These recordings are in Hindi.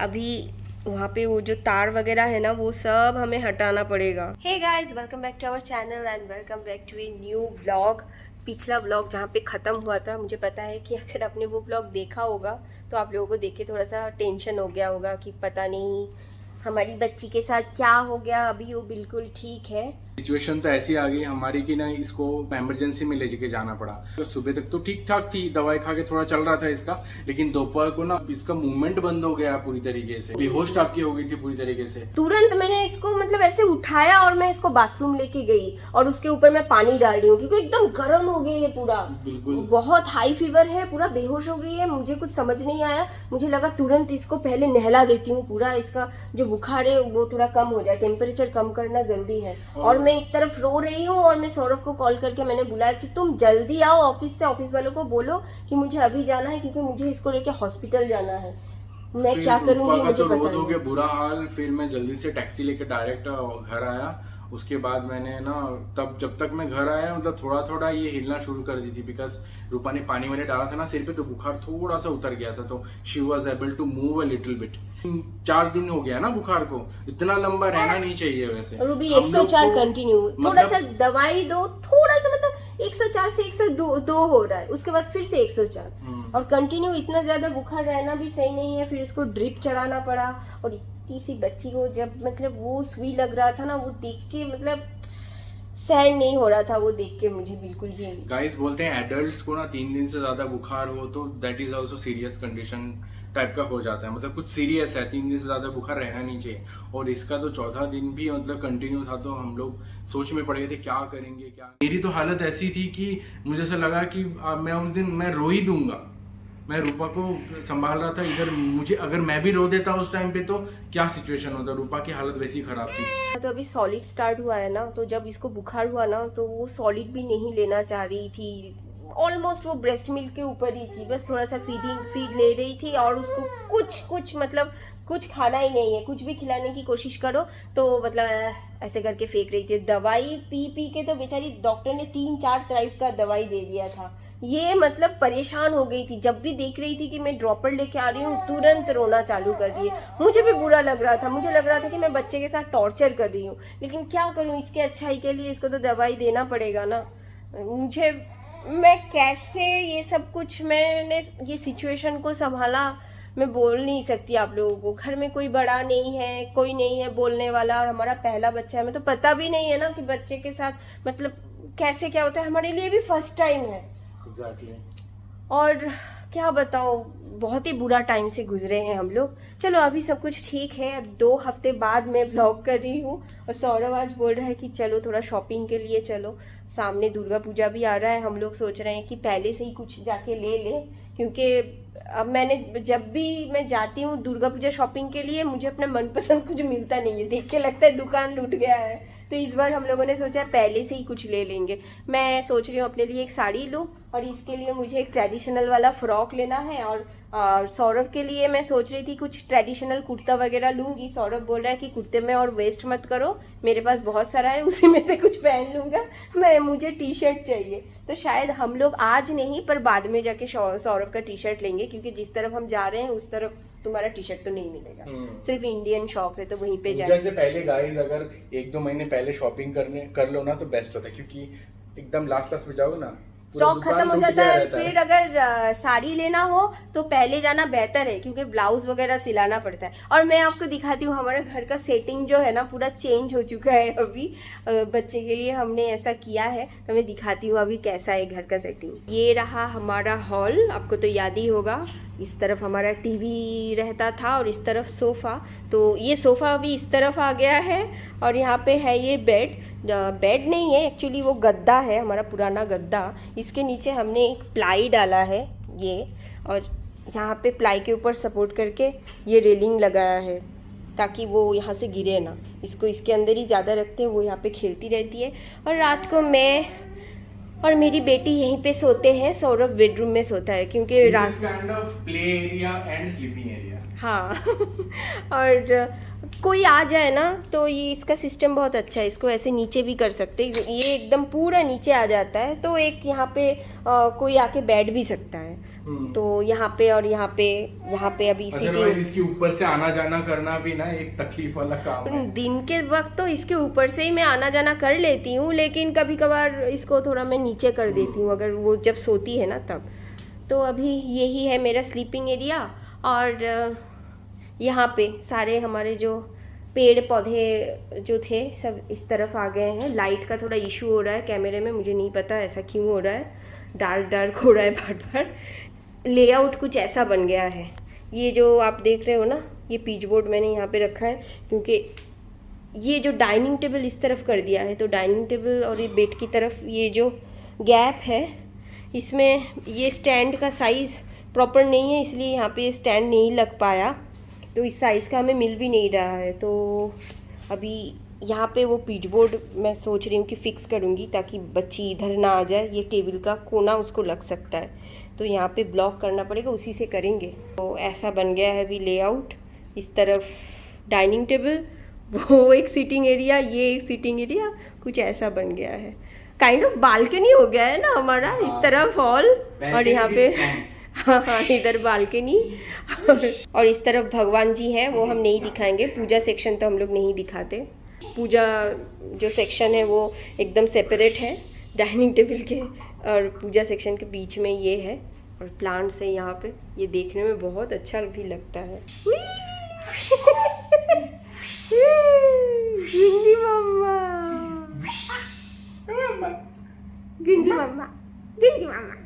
अभी वहाँ पे वो जो तार वगैरह है ना वो सब हमें हटाना पड़ेगा। Hey guys, welcome back to our channel and welcome back to a new vlog. पिछला व्लॉग जहाँ पे ख़त्म हुआ था, मुझे पता है कि अगर आपने वो व्लॉग देखा होगा तो आप लोगों को देख के थोड़ा सा टेंशन हो गया होगा कि पता नहीं हमारी बच्ची के साथ क्या हो गया। अभी वो बिल्कुल ठीक है। सिचुएशन तो ऐसी आ गई हमारी कि ना इसको इमरजेंसी में ले जाके जाना पड़ा। तो सुबह तक तो ठीक ठाक थी, दवाई खा के थोड़ा चल रहा था इसका, लेकिन दोपहर को ना इसका मूवमेंट बंद हो गया पूरी तरीके से, बेहोश टाइप की हो गई थी पूरी तरीके से। तुरंत मैंने इसको मतलब ऐसे उठाया और मैं इसको बाथरूम लेके गई और उसके ऊपर मैं पानी डाल रही हूँ क्योंकि एकदम गर्म हो गई है पूरा, बिल्कुल बहुत हाई फीवर है, पूरा बेहोश हो गई है। मुझे कुछ समझ नहीं आया, मुझे लगा तुरंत इसको पहले नहला देती हूँ, पूरा इसका जो बुखार है वो थोड़ा कम हो जाए, टेम्परेचर कम करना जरूरी है। और मैं एक तरफ रो रही हूँ और मैं सौरभ को कॉल करके मैंने बुलाया कि तुम जल्दी आओ ऑफिस से, ऑफिस वालों को बोलो कि मुझे अभी जाना है क्योंकि मुझे इसको लेके हॉस्पिटल जाना है। मैं क्या करूंगी मुझे पता नहीं। हो गया बुरा हाल। फिर मैं जल्दी से टैक्सी लेके डायरेक्ट घर आया। उसके बाद मैंने ना तब जब तक मैं घर आया मतलब थोड़ा थोड़ा ये हिलना शुरू कर दी थी, बिकॉज रूपा ने पानी वाले डाला था ना सिर पे, तो बुखार थोड़ा सा उतर गया था, तो she was able to move a little bit. 4 दिन हो गया ना बुखार को, इतना लंबा रहना नहीं चाहिए वैसे। रूबी 104 कंटिन्यू, थोड़ा सा दवाई दो, थोड़ा सा मतलब 104 से 102 हो रहा है, उसके बाद फिर से 104 और कंटिन्यू इतना ज्यादा बुखार रहना भी सही नहीं है। फिर इसको ड्रिप चढ़ाना पड़ा और इतनी सी बच्ची को जब मतलब वो सुई लग रहा था ना, वो देख के मतलब सहन नहीं हो रहा था वो देख के मुझे बिल्कुल भी। गाइस बोलते हैं एडल्ट्स को ना 3 दिन से ज्यादा बुखार हो तो that is also serious condition type का हो जाता है, मतलब कुछ सीरियस है। 3 दिन से ज्यादा बुखार रहना नहीं चाहिए, और इसका तो चौथा दिन भी मतलब कंटिन्यू था, तो हम लोग सोच में पड़ गए थे क्या करेंगे क्या। मेरी तो हालत ऐसी थी कि मुझे ऐसा लगा कि मैं उस दिन मैं रो ही दूंगा। मैं रूपा को संभाल रहा था इधर, मुझे अगर मैं भी रो देता उस टाइम पे तो क्या सिचुएशन होता। रूपा की हालत वैसी खराब थी। तो अभी सॉलिड स्टार्ट हुआ है ना, तो जब इसको बुखार हुआ ना तो वो सॉलिड भी नहीं लेना चाह रही थी। ऑलमोस्ट वो ब्रेस्ट मिल्क के ऊपर ही थी, बस थोड़ा सा फीड ले रही थी और उसको कुछ मतलब कुछ खाना ही नहीं है। कुछ भी खिलाने की कोशिश करो तो मतलब ऐसे करके फेंक रही थी। दवाई पी के तो बेचारी डॉक्टर ने 3-4 टाइप का दवाई दे दिया था। ये मतलब परेशान हो गई थी, जब भी देख रही थी कि मैं ड्रॉपर लेके आ रही हूँ तुरंत रोना चालू कर दिए। मुझे भी बुरा लग रहा था, मुझे लग रहा था कि मैं बच्चे के साथ टॉर्चर कर रही हूँ, लेकिन क्या करूँ, इसके अच्छाई के लिए इसको तो दवाई देना पड़ेगा ना। मुझे मैं कैसे ये सब कुछ मैंने ये सिचुएशन को संभाला मैं बोल नहीं सकती आप लोगों को। घर में कोई बड़ा नहीं है, कोई नहीं है बोलने वाला, और हमारा पहला बच्चा है। मैं तो पता भी नहीं है ना कि बच्चे के साथ मतलब कैसे क्या होता है, हमारे लिए भी फर्स्ट टाइम है। Exactly. और क्या बताओ, बहुत ही बुरा टाइम से गुजरे हैं हम लोग। चलो अभी सब कुछ ठीक है। अब 2 हफ्ते बाद मैं व्लॉग कर रही हूँ और सौरभ आज बोल रहा है कि चलो थोड़ा शॉपिंग के लिए चलो, सामने दुर्गा पूजा भी आ रहा है। हम लोग सोच रहे हैं कि पहले से ही कुछ जाके ले लें, क्योंकि अब मैंने जब भी मैं जाती हूँ दुर्गा पूजा शॉपिंग के लिए मुझे अपना मनपसंद कुछ मिलता नहीं है, देख के लगता है दुकान लूट गया है। तो इस बार हम लोगों ने सोचा पहले से ही कुछ ले लेंगे। मैं सोच रही हूँ अपने लिए एक साड़ी लूँ और इसके लिए मुझे एक ट्रेडिशनल वाला फ्रॉक लेना है, और सौरभ के लिए मैं सोच रही थी कुछ ट्रेडिशनल कुर्ता वगैरह लूँगी। सौरभ बोल रहा है कि कुर्ते में और वेस्ट मत करो, मेरे पास बहुत सारा है, उसी में से कुछ पहन लूँगा। मुझे टी शर्ट चाहिए, तो शायद हम लोग आज नहीं पर बाद में जाके सौरभ का टी शर्ट लेंगे, क्योंकि जिस तरफ हम जा रहे हैं उस तरफ तुम्हारा टी शर्ट तो नहीं मिलेगा। सिर्फ इंडियन शॉप है तो वहीं पे जाए। जैसे पहले गाइस अगर 1-2 महीने पहले शॉपिंग कर लो ना तो बेस्ट होता है, क्योंकि एकदम लास्ट में जाओगे ना स्टॉक खत्म हो जाता है। फिर अगर साड़ी लेना हो तो पहले जाना बेहतर है, क्योंकि ब्लाउज वगैरह सिलाना पड़ता है। और मैं आपको दिखाती हूँ हमारे घर का सेटिंग जो है ना पूरा चेंज हो चुका है अभी। बच्चे के लिए हमने ऐसा किया है, तो मैं दिखाती हूँ अभी कैसा है घर का सेटिंग। ये रहा हमारा हॉल, आपको तो याद ही होगा। इस तरफ हमारा टीवी रहता था और इस तरफ सोफ़ा, तो ये सोफ़ा अभी इस तरफ आ गया है। और यहाँ पे है ये बेड नहीं है एक्चुअली, वो गद्दा है, हमारा पुराना गद्दा। इसके नीचे हमने एक प्लाई डाला है ये, और यहाँ पे प्लाई के ऊपर सपोर्ट करके ये रेलिंग लगाया है ताकि वो यहाँ से गिरे ना। इसको इसके अंदर ही ज़्यादा रखते हैं, वो यहाँ पे खेलती रहती है। और रात को मैं और मेरी बेटी यहीं पे सोते हैं, सौरभ बेडरूम में सोता है क्योंकि रात kind of play area and sleeping area. हाँ और कोई आ जाए ना तो ये इसका सिस्टम बहुत अच्छा है, इसको ऐसे नीचे भी कर सकते हैं, ये एकदम पूरा नीचे आ जाता है, तो एक यहाँ पे कोई आके बैठ भी सकता है। तो यहाँ पे और यहाँ पे अभी अदरवाइज इसके ऊपर से आना जाना करना भी ना एक तकलीफ वाला काम है। दिन के वक्त तो इसके ऊपर से ही मैं आना जाना कर लेती हूँ, लेकिन कभी कभार इसको थोड़ा मैं नीचे कर देती हूँ अगर वो जब सोती है ना तब। तो अभी यही है मेरा स्लीपिंग एरिया, और यहाँ पे सारे हमारे जो पेड़ पौधे जो थे सब इस तरफ आ गए हैं। लाइट का थोड़ा इशू हो रहा है कैमरे में, मुझे नहीं पता ऐसा क्यों हो रहा है, डार्क हो रहा है बार बार। लेआउट कुछ ऐसा बन गया है। ये जो आप देख रहे हो ना, ये पीच बोर्ड मैंने यहाँ पे रखा है क्योंकि ये जो डाइनिंग टेबल इस तरफ कर दिया है, तो डाइनिंग टेबल और ये बेड की तरफ ये जो गैप है, इसमें ये स्टैंड का साइज़ प्रॉपर नहीं है, इसलिए यहाँ पे स्टैंड नहीं लग पाया, तो इस साइज़ का हमें मिल भी नहीं रहा है। तो अभी यहाँ पे वो पीच बोर्ड मैं सोच रही हूँ कि फ़िक्स करूँगी ताकि बच्ची इधर ना आ जाए, ये टेबल का कोना उसको लग सकता है, तो यहाँ पे ब्लॉक करना पड़ेगा, उसी से करेंगे। तो ऐसा बन गया है अभी लेआउट। इस तरफ डाइनिंग टेबल, वो एक सीटिंग एरिया, ये एक सीटिंग एरिया, कुछ ऐसा बन गया है। काइंड ऑफ बालकनी हो गया है ना हमारा। इस तरफ हॉल और यहाँ पे हाँ इधर बालकनी और इस तरफ भगवान जी हैं, वो हम नहीं दिखाएंगे। पूजा सेक्शन तो हम लोग नहीं दिखाते, पूजा जो सेक्शन है वो एकदम सेपरेट है डाइनिंग टेबल के और पूजा सेक्शन के बीच में ये है, और प्लांट्स है यहाँ पे, ये देखने में बहुत अच्छा भी लगता है। गिंदी मम्मा, गिंदी मम्मा, गिंदी मम्मा।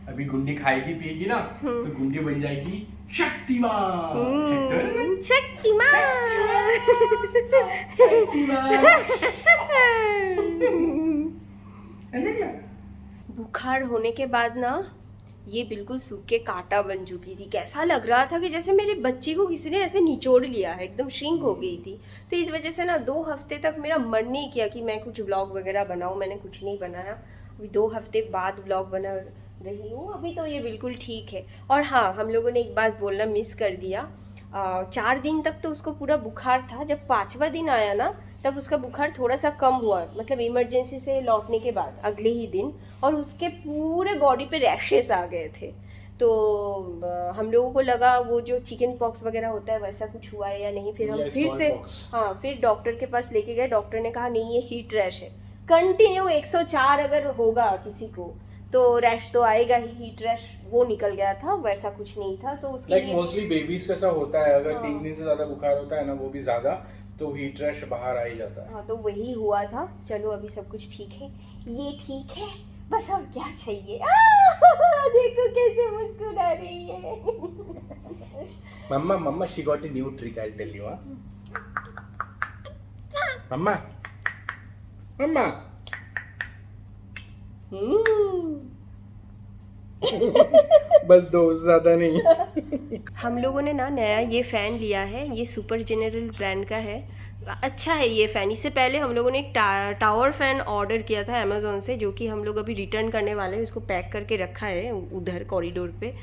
अभी गुंडी खाएगी पिएगी ना तो गुंडी बन जाएगी शक्तिमान। बुखार होने के बाद ना ये बिल्कुल सूख के कांटा बन चुकी थी। कैसा लग रहा था कि जैसे मेरे बच्ची को किसी ने ऐसे निचोड़ लिया है, एकदम श्रिंक हो गई थी। तो इस वजह से ना 2 हफ्ते तक मेरा मन नहीं किया कि मैं कुछ व्लॉग वगैरह बनाऊँ, मैंने कुछ नहीं बनाया। अभी 2 हफ्ते बाद व्लॉग बना रही हूँ। अभी तो ये बिल्कुल ठीक है। और हाँ, हम लोगों ने एक बात बोलना मिस कर दिया, 4 दिन तक तो उसको पूरा बुखार था। जब 5वां दिन आया ना तब उसका बुखार थोड़ा सा कम हुआ, मतलब इमरजेंसी से लौटने के बाद अगले ही दिन, और उसके पूरे बॉडी पे रैशेस आ गए थे। तो हम लोगों को लगा वो जो चिकन पॉक्स वगैरह होता है वैसा कुछ हुआ है या नहीं। फिर हम फिर से फिर डॉक्टर के पास लेके गए। डॉक्टर ने कहा नहीं, ये हीट रैश है। कंटिन्यू 104 अगर होगा किसी को तो रैश तो आएगा ही। हीट रैश वो निकल गया था, वैसा कुछ नहीं था। तो उसके लिए मोस्टली बेबीज कैसा होता है, अगर 3 दिन से ज्यादा बुखार होता है ना, वो भी ज्यादा, तो हीट रैश बाहर आ ही जाता है। हाँ, तो वही हुआ था। चलो अभी सब कुछ ठीक है, ये ठीक है, बस और क्या चाहिए। देखो कैसे मुस्कुरा रही है। मम्मा she got a new trick, I'll tell you. मम्मा बस 2, ज्यादा नहीं। हम लोगों ने ना नया ये फ़ैन लिया है, ये सुपर जेनरल ब्रांड का है। अच्छा है ये फ़ैन। इससे पहले हम लोगों ने एक टावर फ़ैन ऑर्डर किया था अमेज़ोन से, जो कि हम लोग अभी रिटर्न करने वाले हैं। उसको पैक करके रखा है उधर कॉरिडोर पे।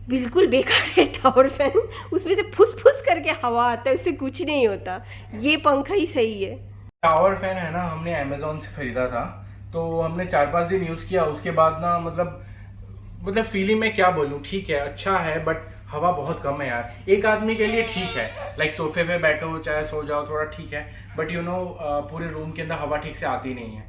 बिल्कुल बेकार है टावर फ़ैन, उसमें से फुस करके हवा आता है, उससे कुछ नहीं होता। ये पंखा ही सही है। टावर फैन है ना, हमने अमेज़ोन से खरीदा था, तो हमने 4-5 दिन यूज़ किया। उसके बाद ना मतलब फीलिंग में क्या बोलूँ, ठीक है, अच्छा है, बट हवा बहुत कम है यार। एक आदमी के लिए ठीक है, लाइक सोफे पे बैठो चाहे सो जाओ थोड़ा ठीक है, बट पूरे रूम के अंदर हवा ठीक से आती नहीं है।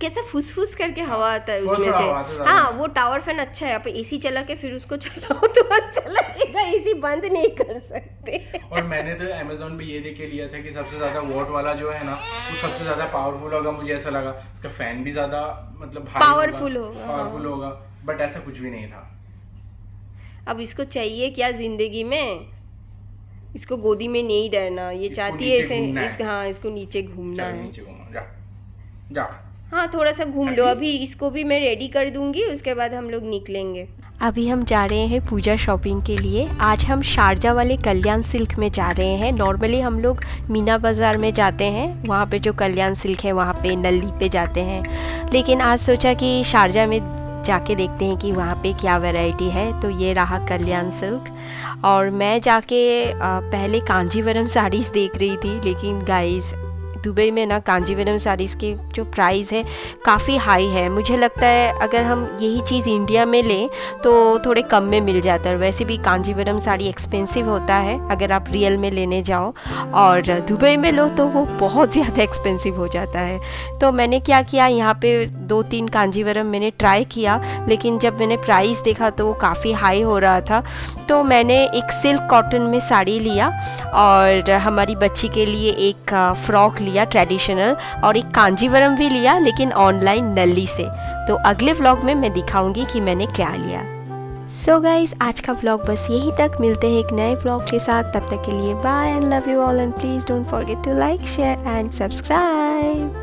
कैसा फुस करके हवा आता है उसमें से। हाँ, वो टावर फैन अच्छा है। आप एसी चला के फिर उसको चलाओ तो अच्छा लगेगा, एसी बंद नहीं कर सकते। और मैंने तो अमेज़न पे ये देख के लिया था कि सबसे ज़्यादा वॉट वाला जो है ना, वो सबसे ज़्यादा पावरफुल होगा। मुझे ऐसा लगा उसका फैन भी ज़्यादा मतलब पावरफुल होगा, बट ऐसा कुछ भी नहीं था। अब इसको चाहिए क्या जिंदगी में, इसको गोदी में नहीं रहना, ये चाहती है ऐसे इसको नीचे घूमना है। जा हाँ, थोड़ा सा घूम लो। अभी इसको भी मैं रेडी कर दूंगी, उसके बाद हम लोग निकलेंगे। अभी हम जा रहे हैं पूजा शॉपिंग के लिए। आज हम शारजा वाले कल्याण सिल्क में जा रहे हैं। नॉर्मली हम लोग मीना बाज़ार में जाते हैं, वहाँ पे जो कल्याण सिल्क है वहाँ पे नल्ली पे जाते हैं, लेकिन आज सोचा कि शारजा में जाके देखते हैं कि वहाँ पे क्या वैरायटी है। तो ये रहा कल्याण सिल्क। और मैं जाके पहले कांजीवरम साड़ीज़ देख रही थी, लेकिन गाइस दुबई में ना कांजीवरम साड़ीज़ की जो प्राइस है काफ़ी हाई है। मुझे लगता है अगर हम यही चीज़ इंडिया में लें तो थोड़े कम में मिल जाता है। वैसे भी कांजीवरम साड़ी एक्सपेंसिव होता है अगर आप रियल में लेने जाओ, और दुबई में लो तो वो बहुत ज़्यादा एक्सपेंसिव हो जाता है। तो मैंने क्या किया, यहाँ पे 2-3 कांजीवरम मैंने ट्राई किया, लेकिन जब मैंने प्राइस देखा तो वो काफ़ी हाई हो रहा था। तो मैंने एक सिल्क कॉटन में साड़ी लिया और हमारी बच्ची के लिए एक फ़्रॉक लिया ट्रेडिशनल, और एक कांजीवरम भी लिया लेकिन ऑनलाइन नल्ली से। तो अगले व्लॉग में मैं दिखाऊंगी कि मैंने क्या लिया। सो गाइस, आज का व्लॉग बस यहीं तक। मिलते हैं एक नए व्लॉग के साथ, तब तक के लिए bye and love you all, and please don't forget to like, share and subscribe.